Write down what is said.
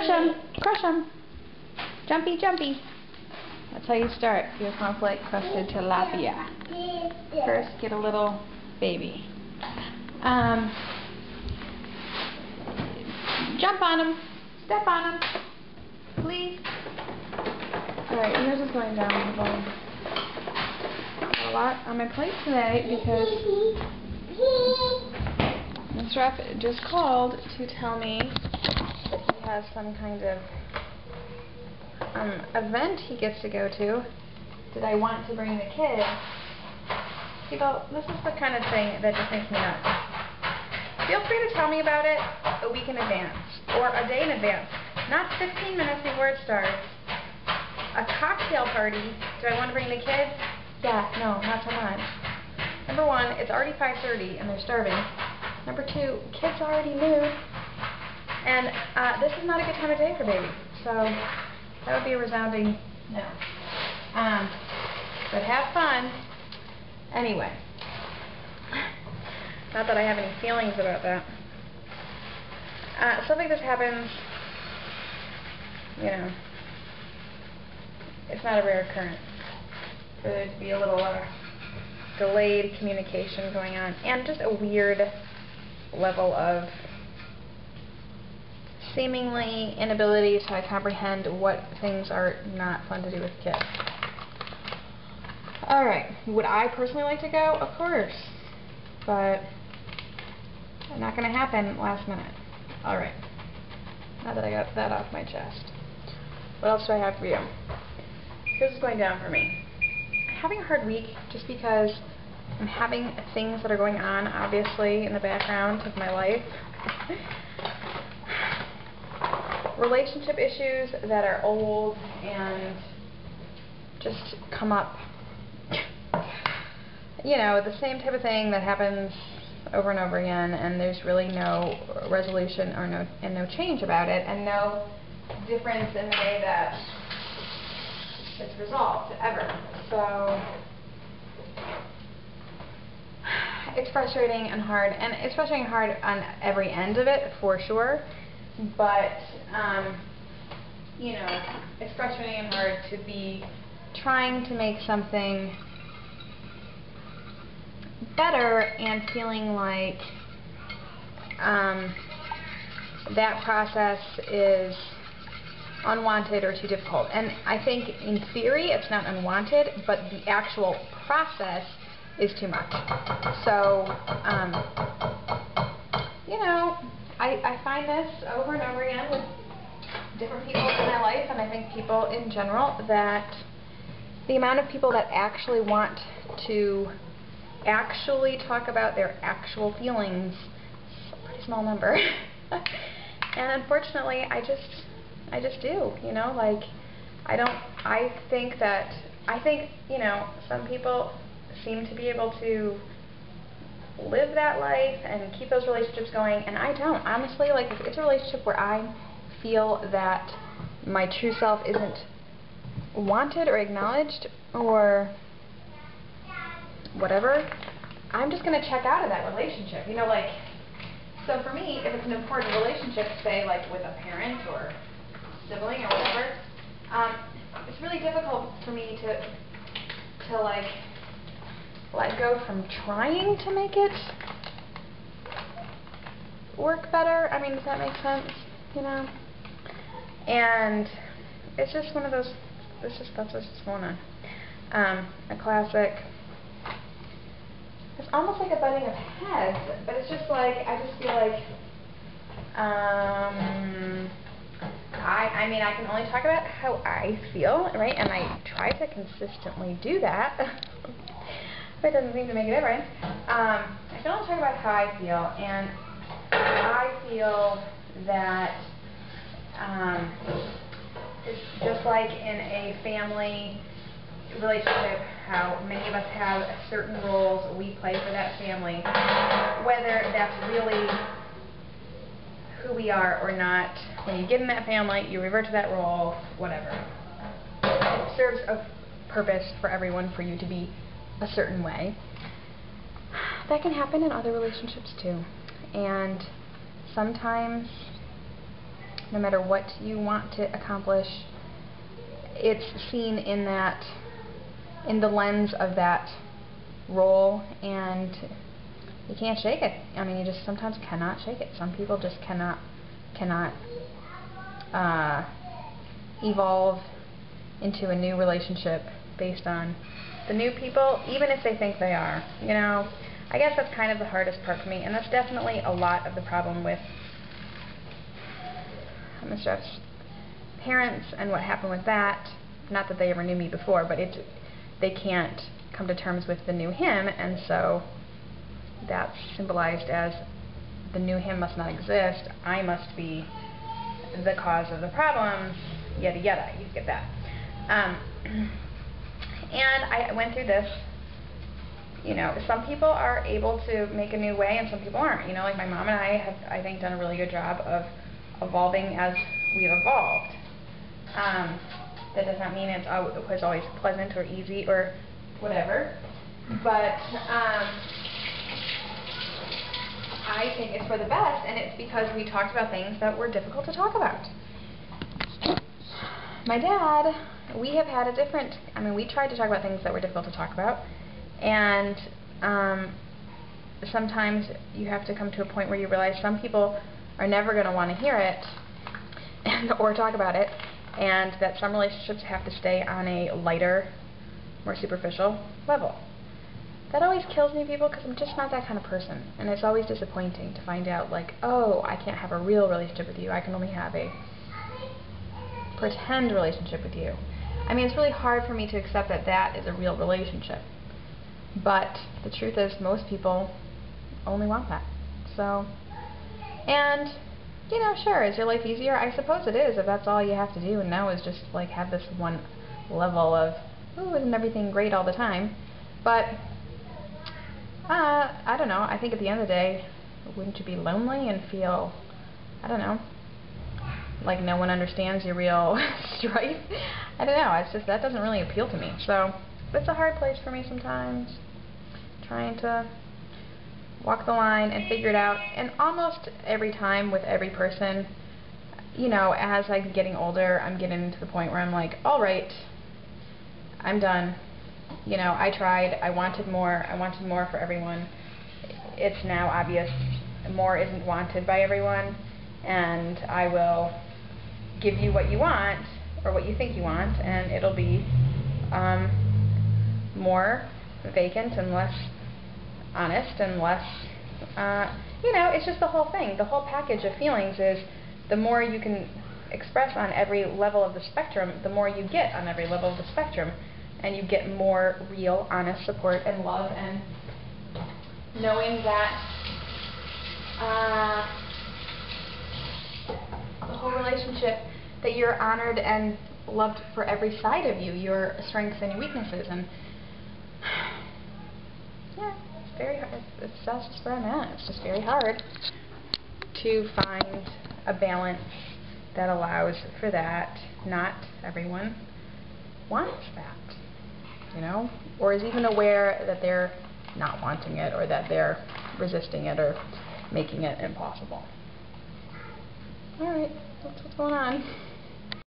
Crush them. Crush them. Jumpy, jumpy. That's how you start your cornflake crusted tilapia. First, get a little baby. Jump on them. Step on them. Please. Alright, yours is going down. Got a lot on my plate today because Mr. F just called to tell me that he has some kind of event he gets to go to. Did I want to bring the kids? People, this is the kind of thing that just makes me nuts. Feel free to tell me about it a week in advance or a day in advance, not 15 minutes before it starts. A cocktail party. Do I want to bring the kids? Yeah, no, not so much. Number one, it's already 5:30 and they're starving. Number two, kids already nude. And this is not a good time of day for babies. So that would be a resounding no. But have fun. Anyway. Not that I have any feelings about that. Stuff like this happens, you know, it's not a rare occurrence for there to be a little delayed communication going on, and just a weird level of seemingly inability to comprehend what things are not fun to do with kids. Alright, would I personally like to go? Of course. But not going to happen last minute. Alright. Now that I got that off my chest. What else do I have for you? This is going down for me. I'm having a hard week just because I'm having things that are going on, obviously, in the background of my life. Relationship issues that are old and just come up. You know, the same type of thing that happens over and over again, and there's really no resolution or no change about it, and no difference in the way that it's resolved ever. So it's frustrating and hard, and it's frustrating and hard on every end of it for sure. But you know, it's frustrating and hard to be trying to make something better and feeling like that process is unwanted or too difficult. And I think in theory it's not unwanted, but the actual process is too much. So, you know, I find this over and over again with different people in my life, and I think people in general, that the amount of people that actually want to actually talk about their actual feelings is a pretty small number. And unfortunately, I just do, you know, like, I think, you know, some people seem to be able to live that life and keep those relationships going, and I don't. Honestly, like, if it's a relationship where I feel that my true self isn't wanted or acknowledged or whatever, I'm just going to check out of that relationship. You know, like, so for me, if it's an important relationship, say, like, with a parent or sibling or whatever, it's really difficult for me to like, let go from trying to make it work better. I mean, does that make sense? You know? And it's just one of those, that's what's just going on. A classic, it's almost like a butting of heads, but it's just like, I just feel like, I mean, I can only talk about how I feel, right? And I try to consistently do that. But it doesn't seem to make a difference. I can only talk about how I feel, and I feel that it's just like in a family relationship, how many of us have certain roles we play for that family, whether that's really who we are or not. When you get in that family, you revert to that role, whatever. It serves a purpose for everyone for you to be a certain way. That can happen in other relationships too. And sometimes no matter what you want to accomplish, it's seen in the lens of that role, and you can't shake it. I mean, you just sometimes cannot shake it. Some people just cannot evolve into a new relationship based on the new people, even if they think they are. You know, I guess that's kind of the hardest part for me, and that's definitely a lot of the problem with Mr. F's parents and what happened with that. Not that they ever knew me before, but they can't come to terms with the new him, and so that's symbolized as the new him must not exist. I must be the cause of the problems, yada yada. You get that. And I went through this. You know, some people are able to make a new way, and some people aren't. You know, like my mom and I have, I think, done a really good job of evolving as we've evolved. That does not mean it was always pleasant or easy or whatever, but I think it's for the best, and it's because we talked about things that were difficult to talk about. My dad, we have had a different, I mean, we tried to talk about things that were difficult to talk about, and sometimes you have to come to a point where you realize some people are never going to want to hear it or talk about it, and that some relationships have to stay on a lighter, more superficial level. That always kills me, people, because I'm just not that kind of person, and it's always disappointing to find out, like, oh, I can't have a real relationship with you, I can only have a pretend relationship with you. I mean, it's really hard for me to accept that that is a real relationship, but the truth is most people only want that. So, and you know, sure, is your life easier? I suppose it is, if that's all you have to do and now is just like have this one level of, ooh, isn't everything great all the time? But I don't know, I think at the end of the day, wouldn't you be lonely and feel, I don't know, like no one understands your real strife? I don't know, it's just, that doesn't really appeal to me. So it's a hard place for me sometimes, trying to walk the line and figure it out. And almost every time with every person, you know, as I'm getting older, I'm getting to the point where I'm like, all right, I'm done. You know, I tried, I wanted more for everyone. It's now obvious more isn't wanted by everyone, and I will give you what you want, or what you think you want, and it'll be more vacant and less honest and less, you know, it's just the whole thing. The whole package of feelings is the more you can express on every level of the spectrum, the more you get on every level of the spectrum, and you get more real, honest support and love, and knowing that the whole relationship, that you're honored and loved for every side of you, your strengths and your weaknesses, and yeah, it's very hard. That's just where I'm at. It's just very hard to find a balance that allows for that. Not everyone wants that, you know, or is even aware that they're not wanting it, or that they're resisting it, or making it impossible. Alright, that's what's going on.